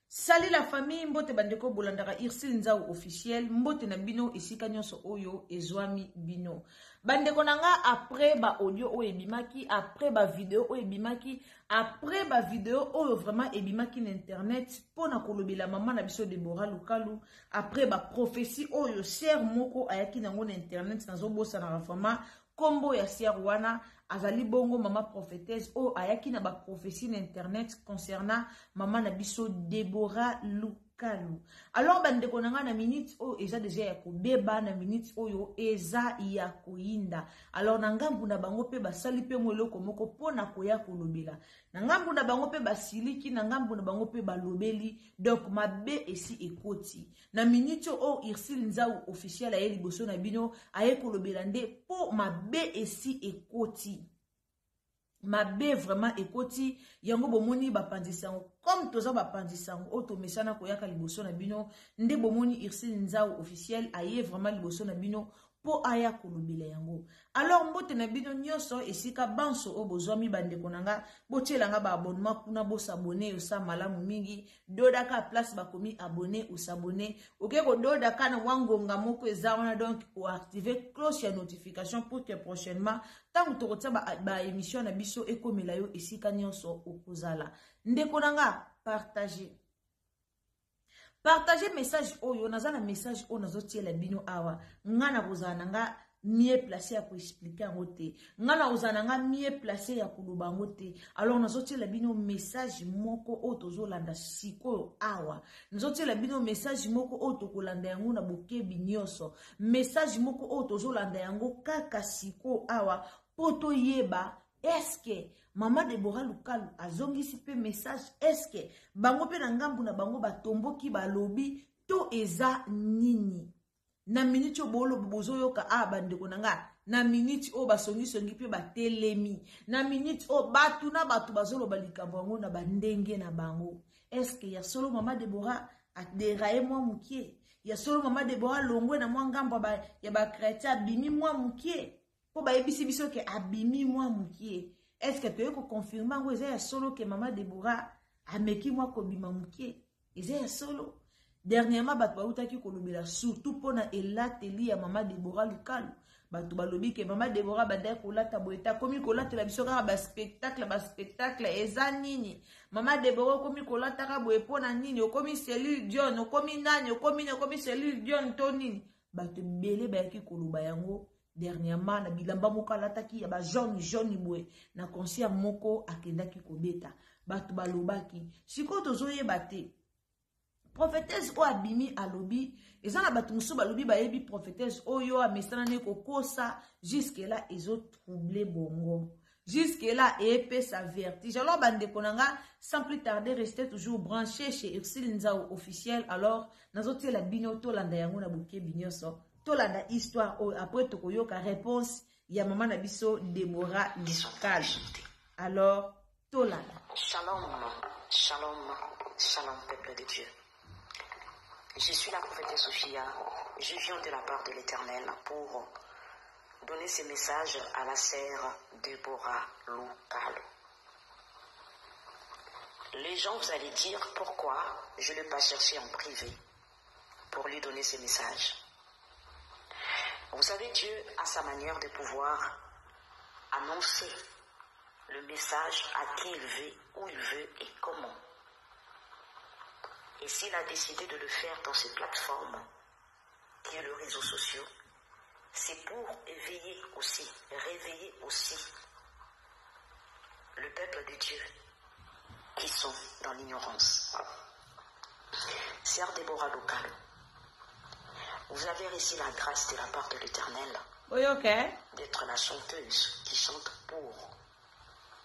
Salut la famille, mbote bandeko bolandaka Irsil Nzao officiel, mbote na bino esika nyonso oyo ezwami bino. Bandeko nanga après ba audio o ebimaki, après ba vidéo o ebimaki, après ba vidéo oyo vraiment ebimaki na internet, pona kolobela mama na biso Deborah Lukalu, après ba prophétie oyo ser moko ayaki nango na internet nazo bosa na rafama, kombo ya siar wana azali bongo mama prophétesse o ayaki na ba prophétie na internet concernant mama na biso Deborah Lukalu. Alors bandeko nanga na minute o eza déjà ya kobeba na minute oyo eza ya koyinda. Alors na ngambu na bango pe basali pe moloko moko pona koya kolobela. Na ngambu na bango pe basiliki na ngambu na bango pe balobeli. Donc mabe esi ekoti. Na minute o Irsil Nzao officiel aye liboso na bino aye kolobela nde po mabe esi ekoti. Mabe vraiment ekoti yango bomoni bapandisango comme toza bapandisango o to mesana koyaka liboso na bino nde bomoni Irsil Nzao officiel aye vraiment liboso na bino po aya kolobela yango. Alors mbote na bino nyonso esika banso o bozwami bandeko nanga botielanga ba abonnement kuna bo s'abonner o sa malamu mingi dodaka place bakomi abonner ou s'abonner oke ko dodaka na wangonga moko eza wana donc o activer cloche ya notification pour que prochainement tant to kotsa ba émission na biso ekomela yo esika nyonso okozala ndeko nanga partager. Partagez message oyo nazana message o nazotiela bino awa ngana kozana nga mieux placé ya ko expliquer ngote ngana kozana nga mieux placé ya kuluba ngote. Alors nazotiela bino message moko o tozolanda siko awa nazotiela bino message moko o tokolanda yango na bokebi nyonso message moko o tozolanda yango kaka siko awa poto yeba. Est-ce que Maman Deborah Lukalu azongisi pe message? Est-ce que bango pe na ngambu na bango batomboki balobi to eza nini? Na minute o bolo bozo yoka bandeko nanga na minute o basongi pe batelemi na minute o batu na batu bazolo balikambo ngo na bandenge na bango. Est-ce que ya solo Maman Deborah a déraillé moi mukie? Ya solo Maman Deborah longwe na mwa ngambo ya ba chrétien bimi moi mukie? Po ba yebisi biso ke abimi moi mukie. Est-ce que tu peux confirmer ngo eza ya solo ke Maman Deborah ameki moi ko bima mukie? Eza ya solo. Dernièrement bat bautaki kolobela surtout pona elateli ya Maman Deborah Lukalu. Batu balobi ke Maman Deborah badai kolata boeta komi kolata la biso ka ba spectacle eza nini? Maman Deborah komi kolata ka boe pona nini? Okomi cellule Dion, okomi nani, okomi cellule Dion to nini? Batu bele bayaki koloba yango. Dernièrement na bilamba moko alataki ya ba jaune boue na concert moko akendaki kobeta batu balobaki siko tozoyeba te prophétesse o abimi alobi eza na batu musu balobi bayebi prophétesse oyo amesana ne kokosa jusque là ezo troubler bongo jusque là epé sa vertige. Alors bandeko nanga sans plus tarder rester toujours branché chez Irsil Nzao officiel. Alors nazotie la bino to landa yango na buke binyoso tolanda histoire après tokoyoka réponse ya maman na biso Deborah Lukalu. Alors tolanda. Shalom, shalom, shalom peuple de Dieu. Je suis la prophétesse Sophia. Je viens de la part de l'Éternel pour donner ce message à la sœur Deborah Lukalu. Les gens, vous allez dire pourquoi je ne l'ai pas cherché en privé pour lui donner ce message. Vous savez, Dieu a sa manière de pouvoir annoncer le message à qui il veut, où il veut et comment. Et s'il a décidé de le faire dans ces plateformes, qui est le réseau social, c'est pour réveiller aussi le peuple de Dieu qui sont dans l'ignorance. Sœur Deborah Lukalu, vous avez reçu la grâce de la part de l'Éternel d'être la chanteuse qui chante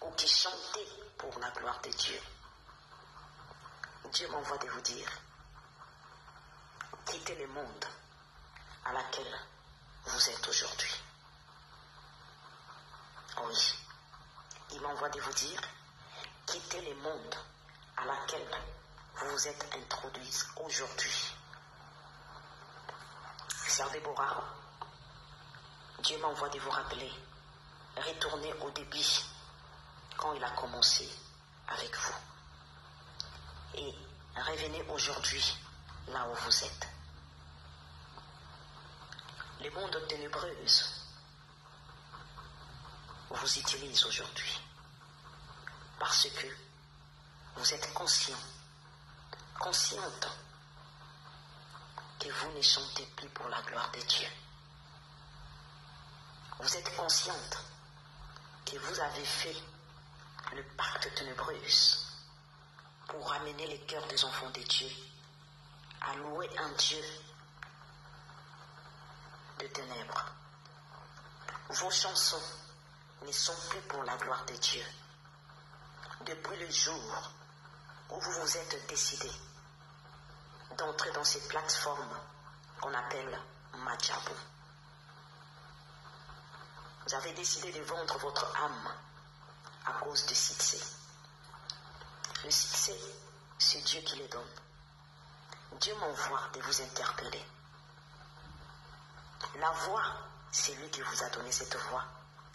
ou qui chantait pour la gloire de Dieu. Dieu m'envoie de vous dire, quittez le monde à laquelle vous êtes aujourd'hui. Oui, il m'envoie de vous dire, quittez le monde à laquelle vous vous êtes introduits aujourd'hui. Sœur Deborah, Dieu m'envoie de vous rappeler, retournez au début, quand il a commencé avec vous. Et revenez aujourd'hui là où vous êtes. Les mondes ténébreux vous utilisent aujourd'hui parce que vous êtes consciente que vous ne chantez plus pour la gloire de Dieu. Vous êtes consciente que vous avez fait le pacte ténébreux pour ramener les cœurs des enfants de Dieu à louer un Dieu de ténèbres. Vos chansons ne sont plus pour la gloire de Dieu. Depuis le jour où vous vous êtes décidé d'entrer dans ces plateformes qu'on appelle Madjabou, vous avez décidé de vendre votre âme à cause du succès. Le succès, c'est Dieu qui le donne. Dieu m'envoie de vous interpeller. La voix, c'est lui qui vous a donné cette voix.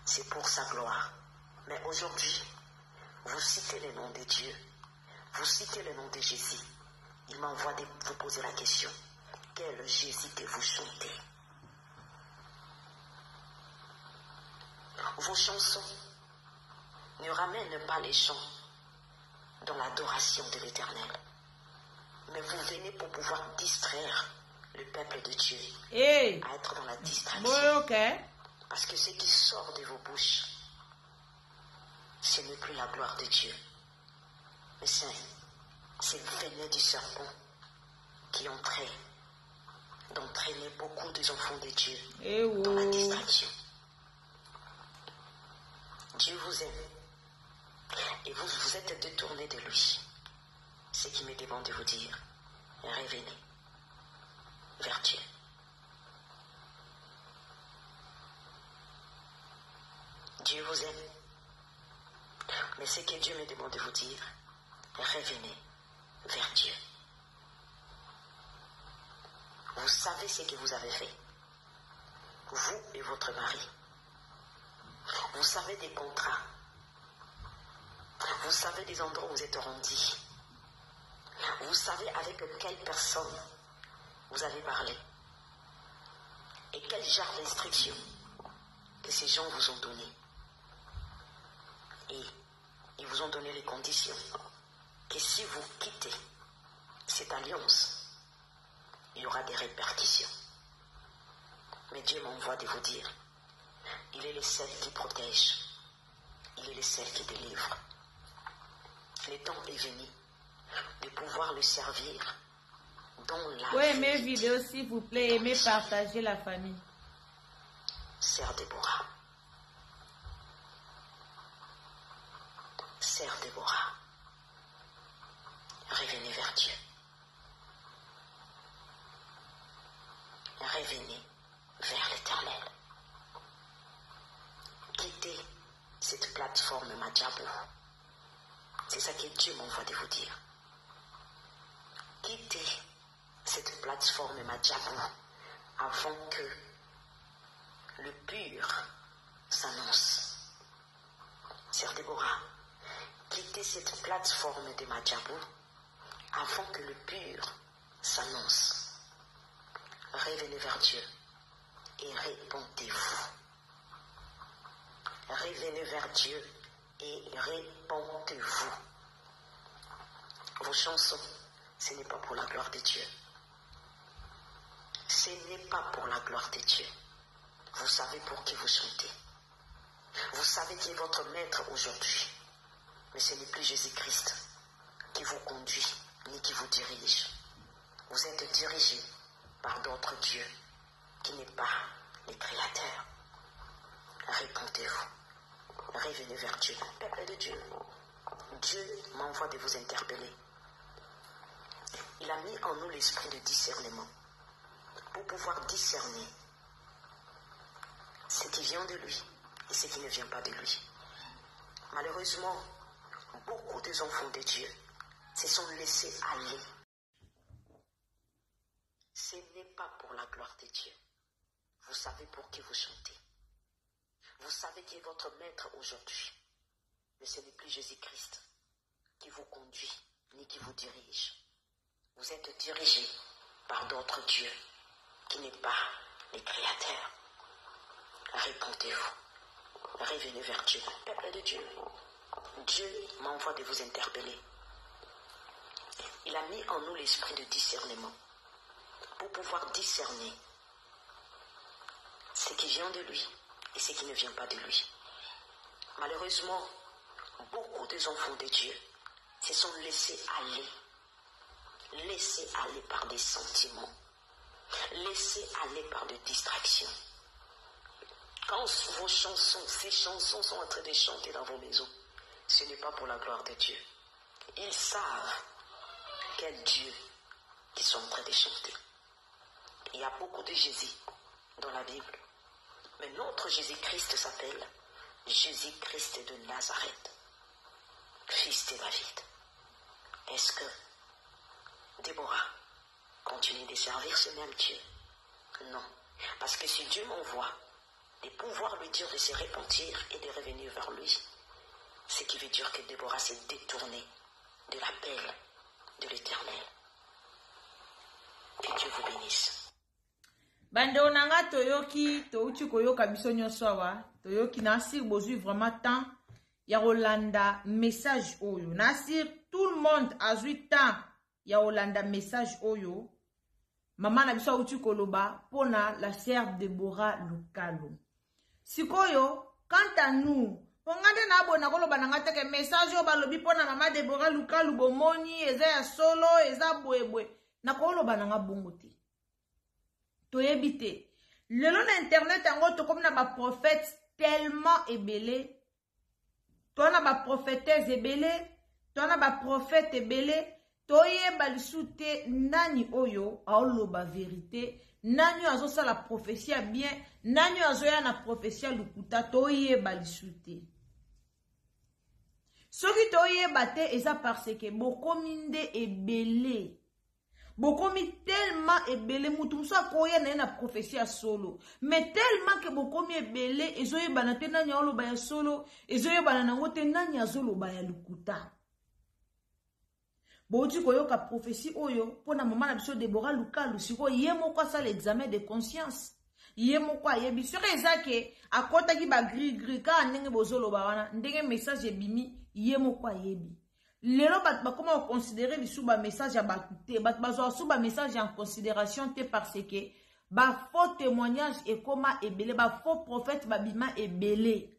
C'est pour sa gloire. Mais aujourd'hui, vous citez le nom de Dieu. Vous citez le nom de Jésus. Il m'envoie de vous poser la question. Quel Jésus que vous chantez? Vos chansons ne ramènent pas les gens dans l'adoration de l'Éternel. Mais vous venez pour pouvoir distraire le peuple de Dieu à être dans la distraction. Parce que ce qui sort de vos bouches, ce n'est plus la gloire de Dieu. Mais c'est le venin du serpent qui est en train d'entraîner beaucoup des enfants de Dieu dans la distraction. Dieu vous aime et vous vous êtes détourné de lui. Ce qui me demande de vous dire, revenez vers Dieu. Dieu vous aime. Mais ce que Dieu me demande de vous dire, revenez vers Dieu. Vous savez ce que vous avez fait, vous et votre mari. Vous savez des contrats. Vous savez des endroits où vous êtes rendus. Vous savez avec quelle personne vous avez parlé. Et quel genre d'instructions que ces gens vous ont donné. Et ils vous ont donné les conditions que si vous quittez cette alliance, il y aura des répercussions. Mais Dieu m'envoie de vous dire, il est le seul qui protège, il est le seul qui délivre. Le temps est venu de pouvoir le servir dans la Oui, aimez vidéo s'il vous plaît, aimez partager la famille. Sœur Déborah. Sœur Déborah. Revenez vers Dieu. Revenez vers l'Éternel. Quittez cette plateforme Madjabou. C'est ça que Dieu m'envoie de vous dire. Quittez cette plateforme Madjabou avant que le pur s'annonce. Sœur Déborah, quittez cette plateforme de Madjabou avant que le pur s'annonce. Revenez vers Dieu et répondez-vous. Revenez vers Dieu et répondez-vous. Vos chansons, ce n'est pas pour la gloire de Dieu. Ce n'est pas pour la gloire de Dieu. Vous savez pour qui vous chantez. Vous savez qui est votre maître aujourd'hui. Mais ce n'est plus Jésus-Christ qui vous conduit ni qui vous dirige. Vous êtes dirigé par d'autres dieux qui n'est pas les créateurs. Répondez-vous. Revenez vers Dieu. Peuple de Dieu. Dieu m'envoie de vous interpeller. Il a mis en nous l'esprit de discernement pour pouvoir discerner ce qui vient de lui et ce qui ne vient pas de lui. Malheureusement, beaucoup des enfants de Dieu se sont laissés aller. Ce n'est pas pour la gloire de Dieu. Vous savez pour qui vous chantez. Vous savez qui est votre maître aujourd'hui. Mais ce n'est plus Jésus-Christ qui vous conduit ni qui vous dirige. vous êtes dirigés par d'autres dieux qui n'est pas les créateurs. Répondez-vous. Revenez vers Dieu. Peuple de Dieu, Dieu m'envoie de vous interpeller. Il a mis en nous l'esprit de discernement pour pouvoir discerner ce qui vient de lui et ce qui ne vient pas de lui. Malheureusement, beaucoup des enfants de Dieu se sont laissés aller par des sentiments, laissés aller par des distractions. Quand vos chansons, ces chansons sont en train de chanter dans vos maisons, ce n'est pas pour la gloire de Dieu. Ils savent quel Dieu qu'ils sont en train de chanter. Il y a beaucoup de Jésus dans la Bible. Mais notre Jésus-Christ s'appelle Jésus-Christ de Nazareth, fils de David. Est-ce que Déborah continue de servir ce même Dieu? Non. Parce que si Dieu m'envoie de pouvoir lui dire de se repentir et de revenir vers lui, ce qui veut dire que Déborah s'est détournée de l'appel de l'Éternel. Que Dieu vous bénisse. Bando nanga toyoki touti koyoka biso nyonso awa toyoki nasir bozui vraiment temps ya Rolanda message oyo nasir tout le monde azui temps ya Rolanda message oyo mama na biso uti koloba pona la sœur Déborah Lukalo sikoyo quant à nous pongande na bona koloba nanga teke message o balobi pona mama Déborah Lukalo bomoni eza ya solo eza bwebwe na koloba nanga bongo te toyebite lelo na internet yango to comme na ba prophète tellement ebele to na ba prophétesse ebele to na ba prophète ebele toyeba lisute nani oyo aoloba vérité nani azo sala prophétie ya bien nani azo ya na prophétie lukuta toyeba lisute soki toyeba te eza parce que bokomi nde ebele bokomi tellement ebele mutu muso akoya na prophétie ya solo mais tellement que bokomi ebele ezoyebana te nani aoloba ya solo ezoyebana nango te nani azoloba ya lukuta boti koyoka prophétie oyo pona mama na biso Déborah Lukalo siko ye moko asala examen de conscience ye moko ayebi soki ezake akotaki ba gris ka ndenge bozoloba wana ndenge message ebimi ye moko ayebi lelo bat bakoma considérer biso ba message ya bakuté bat bazo so ba message en considération te parce que ba faux témoignage et koma ebele ba faux prophète babima ebele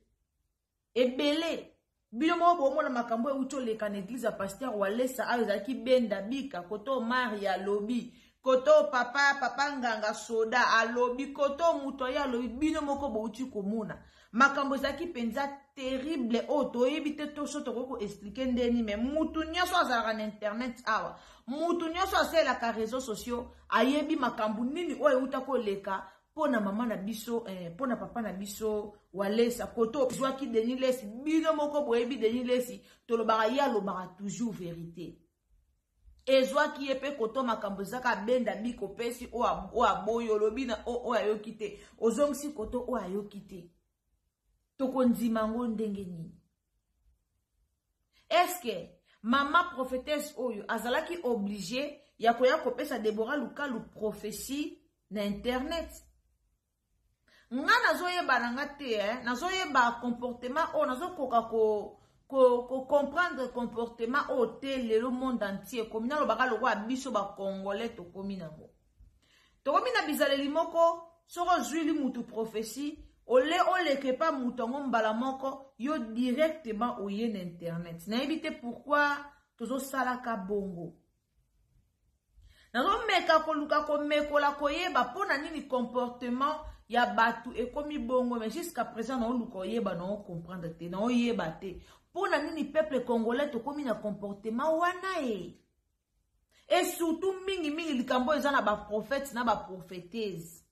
bino mo bomo na makambo euto leka na église ya pasteur Walesa azaki benda bika koto Maria lobi koto papa nganga soda alobi koto muto ya lobi bino moko bouti komona makambo zaki penza terrible oto ebite to soto ko expliquer ndeni mais mutu nyoso azara na internet awa mutu nyoso asela ka réseaux sociaux ayebi makambo nini oyo uta ko leka pona mama na biso pona papa na biso Walesa koto zwaki denilesi bino moko boyebi denilesi tolobaka ya lobaka toujours vérité ezwaki yepe koto makambo zaka benda biko pesi o aboyo lobina o ayokite ozongisi koto o ayokite tokondima ngo ndenge nini est-ce que mama prophétesse oyo azalaki obligé ya koya kopesa Déborah Lukalo prophétie na internet nga nazoyeba nanga te nazoyeba comportement o nazokoka ko comprendre comportement o te le monde entier comme na lobaka lokwa biso ba congolais to komi nango to komi na bizaleli moko soko zwili mutu prophétie ole oleke pa mutu ngo mbala moko yo directement oye na internet na ebite pourquoi tozo salaka bongo nazo meka ko luka ko mekola koyeba pona nini comportement ya batu ekomi bongo mais jusqu'à présent na luka oyeba na comprendre te na oyeba te pona nini peuple congolais to komi na comportement wana et surtout mingi likambo eza na ba prophète na ba prophétesse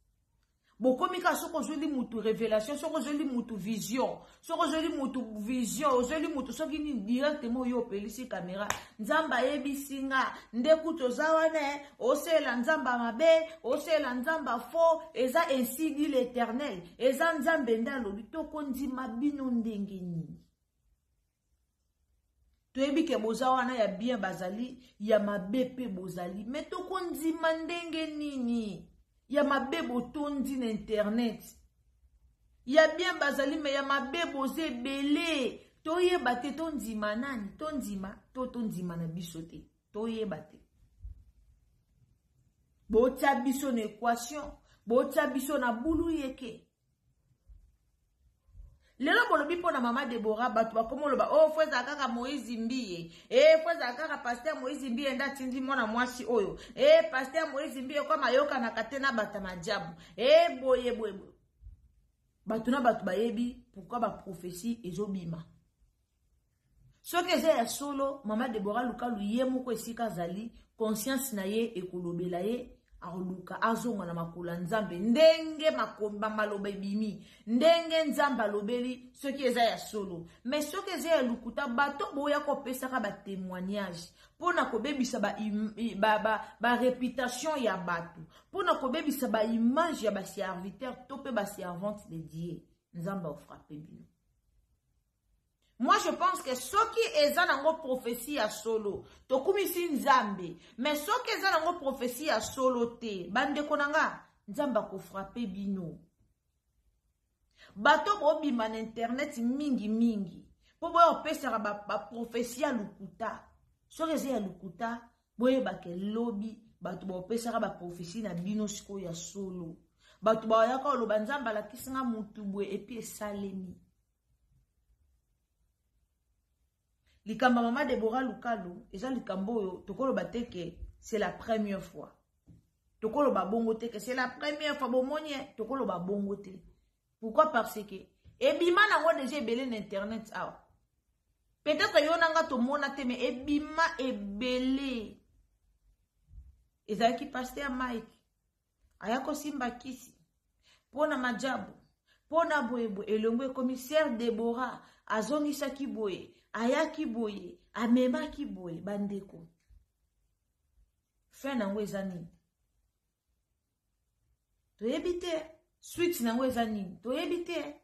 bokomi ka soko zoli mutu révélation soko zoli mutu vision soko zoli mutu vision zoli mutu soki ni directement yo pelisi caméra nzamba yebisinga ndeku tozawana osela nzamba mabe osela nzamba faux eza ainsi dit l'Éternel eza nzambe ndalo bitoko ndima bino ndenge nini toyebi ke boza wana ya bien bazali ya mabe pe bozali me tokondima ndenge nini ya mabe botondi na internet ya bien bazali me ya mabe boze ebele toyeba te tondima nani tondima tondima na biso te toyeba te botia biso na équation botia biso na bulu yeke lelo bolobi po na mama Deborah batu bakomo loba oh fweza kaka Moïse Mbiye fweza kaka pasteur Moïse Mbiye nda tindi mwana mwasi oyo pasteur Moïse Mbiye kwa mayoka na katena bata majabu boye batu na batu bayebi pourquoi ba prophétie ezobima soki eza ya solo mama Deborah Lukalu ye moko esika zali conscience na ye ekolobela ye aruluka azonga na makula nzambe ndenge makomba maloba bimi ndenge nzamba lobeli soki eza ya solo mais soki eza ya lukuta bato boya ko pesaka ba témoignage pona ko bebisa ba réputation ya bato pona ko bebisa ba image ya ba serviteur to pe ba servante de Dieu nzamba ofrape bino. Moi, je pense que ceux qui est dans prophétie à solo, to kumisi nzambe, mais ceux qui est dans prophétie à solo te, bande konanga, nzamba ko frapper bino. Bato bo bima na internet mingi. Po boyo pesera ba prophétie à lukuta. So reze ya lukuta, boye ba ke lobby, bato bo pesera ba prophétie na bino siko ya solo. Bato ba yaka lo banzamba la kisinga mutu bwe et puis salemi. Likamba mama Deborah Lukalu, eza likambo yo, tokolo bateke, c'est la première fois. Tokolo ba bongo teke, c'est la première fois, bon monye, tokolo ba bongo te. Pourquoi? Parce que, ebima nango déjà ebele na internet awa. Peut-être yo nanga to mona te, mais ebima ebele. Ezaki pasteur Mike, ayako simba kisi, pona majabu, pona boyebo, elongwe commissaire Deborah, azongisa kiboye, ayaki boye, amema ki boye, bandeko. Fin nango ezani. To ebite, switch nango ezani. To ebite,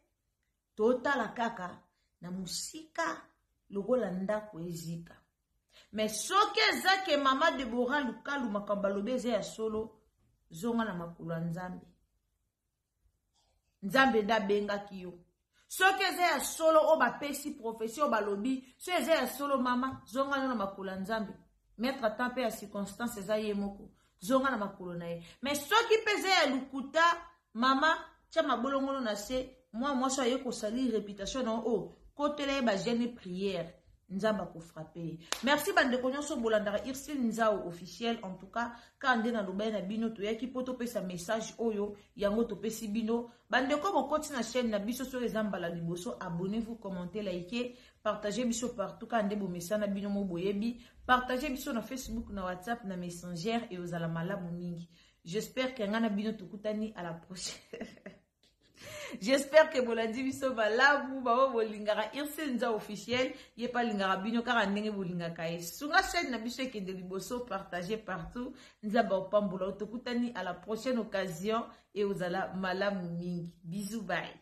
to tala kaka, na musika, logola ndako ezika. Mais soke zake mama Deborah Lukalu makambalobe ze ya solo, zonga na makulu nzambe. Nzambe da benga kiyo. Soki eze ya solo o ba pesi profession ba lobi, so eze ya solo mama, zonga na makula nzambe. Mettre temps pe ya circonstance eza ye moko, zonga na makolo na ye. Mais soki peze ya lukuta, mama, tia mabolongono na se, moi so ye ko sali réputation na o, kotele ba jeune prière. Nzamba ko frapper. Merci bande konyoso bolandara Irsil Nzao officiel en tout cas quand na loba na bino to yaki poto pesa message oyo yango to pesi bino bande ko bokoti na chaîne na biso so ezamba la liboso abonnez-vous commentez likez partagez biso partout quand ndebo message na bino mo boyebi partagez biso na Facebook na WhatsApp na Messenger et aux malamu mingi. J'espère que ngana bino tukutani à la prochaine. J'espère que vous l'avez dit, vous lingara Irsil Nzao officiel, yé pas lingara bino car ndenge bolinga kae. Sunga chaîne na biso ke de liboso partagez partout. Nzaba opambola otokutani à la prochaine occasion et aux ala malamu mingi. Bisous bye.